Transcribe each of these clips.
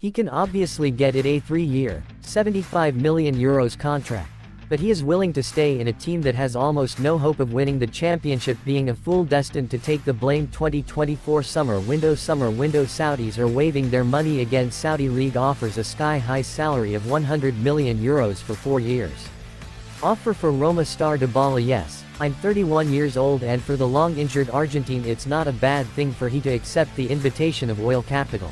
He can obviously get it a 3-year, €75 million contract. But he is willing to stay in a team that has almost no hope of winning the championship, being a fool destined to take the blame. 2024 summer window Saudis are waving their money again. Saudi League offers a sky-high salary of €100 million for 4 years. Offer for Roma star Dybala. Yes, I'm 31 years old, and for the long-injured Argentine it's not a bad thing for he to accept the invitation of oil capital.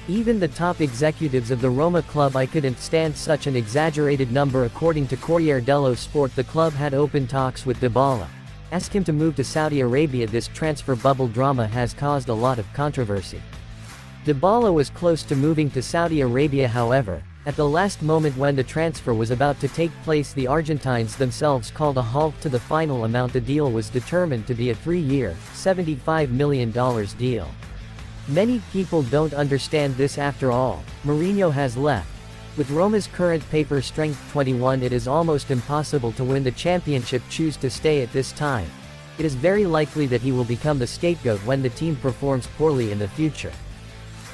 Even the top executives of the Roma club I couldn't stand such an exaggerated number. According to Corriere dello Sport, the club had open talks with Dybala. Ask him to move to Saudi Arabia. This transfer bubble drama has caused a lot of controversy. Dybala was close to moving to Saudi Arabia, however, at the last moment when the transfer was about to take place, the Argentines themselves called a halt to the final amount. The deal was determined to be a 3-year, $75 million deal. Many people don't understand this. After all, Mourinho has left. With Roma's current paper strength 21, it is almost impossible to win the championship. Choose to stay at this time. It is very likely that he will become the scapegoat when the team performs poorly in the future.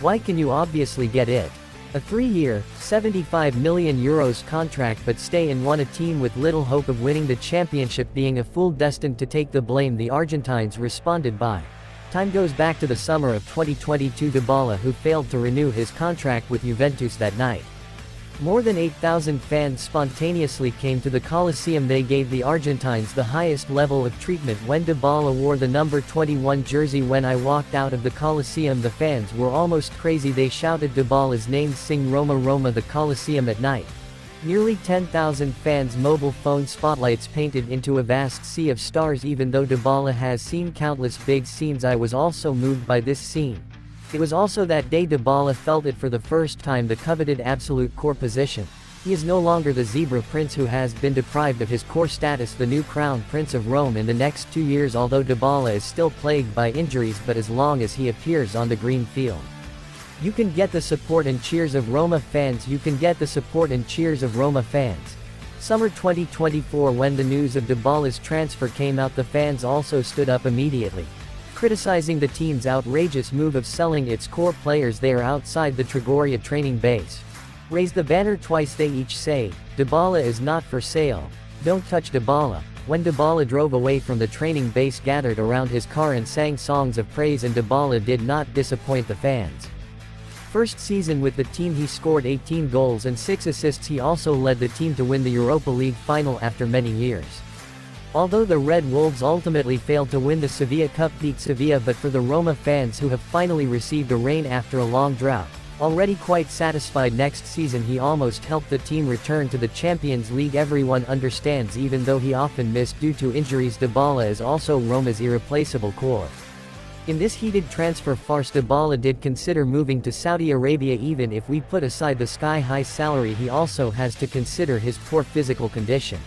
Why can you obviously get it? A 3-year, €75 million contract, but stay in a team with little hope of winning the championship, being a fool destined to take the blame, the Argentines responded by. Time goes back to the summer of 2022. Dybala, who failed to renew his contract with Juventus that night. More than 8,000 fans spontaneously came to the Coliseum. They gave the Argentines the highest level of treatment when Dybala wore the number 21 jersey. When I walked out of the Coliseum, the fans were almost crazy. They shouted Dybala's name, sing Roma Roma. The Coliseum at night. Nearly 10,000 fans, mobile phone spotlights painted into a vast sea of stars. Even though Dybala has seen countless big scenes, I was also moved by this scene. It was also that day Dybala felt it for the first time, the coveted absolute core position. He is no longer the zebra prince who has been deprived of his core status, the new crown prince of Rome in the next 2 years. Although Dybala is still plagued by injuries, but as long as he appears on the green field, you can get the support and cheers of Roma fans. You can get the support and cheers of Roma fans. Summer 2024, when the news of Dybala's transfer came out, the fans also stood up immediately, criticizing the team's outrageous move of selling its core players. They are outside the Trigoria training base. Raise the banner twice. They each say, Dybala is not for sale. Don't touch Dybala. When Dybala drove away from the training base, gathered around his car and sang songs of praise, and Dybala did not disappoint the fans. First season with the team, he scored 18 goals and 6 assists. He also led the team to win the Europa League final after many years. Although the Red Wolves ultimately failed to win the Sevilla Cup, beat Sevilla, but for the Roma fans who have finally received a rain after a long drought, already quite satisfied. Next season he almost helped the team return to the Champions League. Everyone understands, even though he often missed due to injuries, Dybala is also Roma's irreplaceable core. In this heated transfer farce, Dybala did consider moving to Saudi Arabia. Even if we put aside the sky-high salary, he also has to consider his poor physical condition.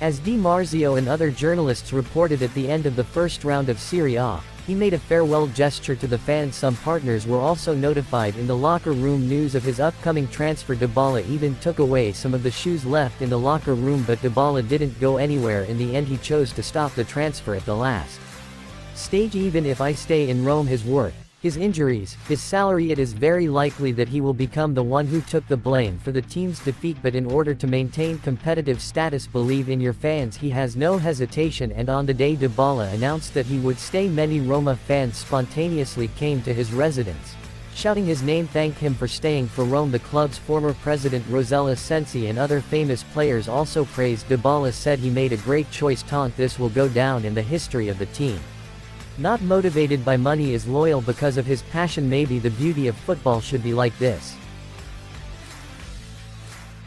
As Di Marzio and other journalists reported at the end of the first round of Serie A, he made a farewell gesture to the fans. Some partners were also notified in the locker room news of his upcoming transfer. Dybala even took away some of the shoes left in the locker room, but Dybala didn't go anywhere. In the end, he chose to stop the transfer at the last stage. Even if I stay in Rome, his worth, his injuries, his salary, it is very likely that he will become the one who took the blame for the team's defeat. But in order to maintain competitive status, believe in your fans. He has no hesitation, and on the day Dybala announced that he would stay, many Roma fans spontaneously came to his residence, shouting his name, thank him for staying for Rome. The club's former president Rosella Sensi and other famous players also praised Dybala, said he made a great choice. This will go down in the history of the team. Not motivated by money, is loyal because of his passion. Maybe the beauty of football should be like this.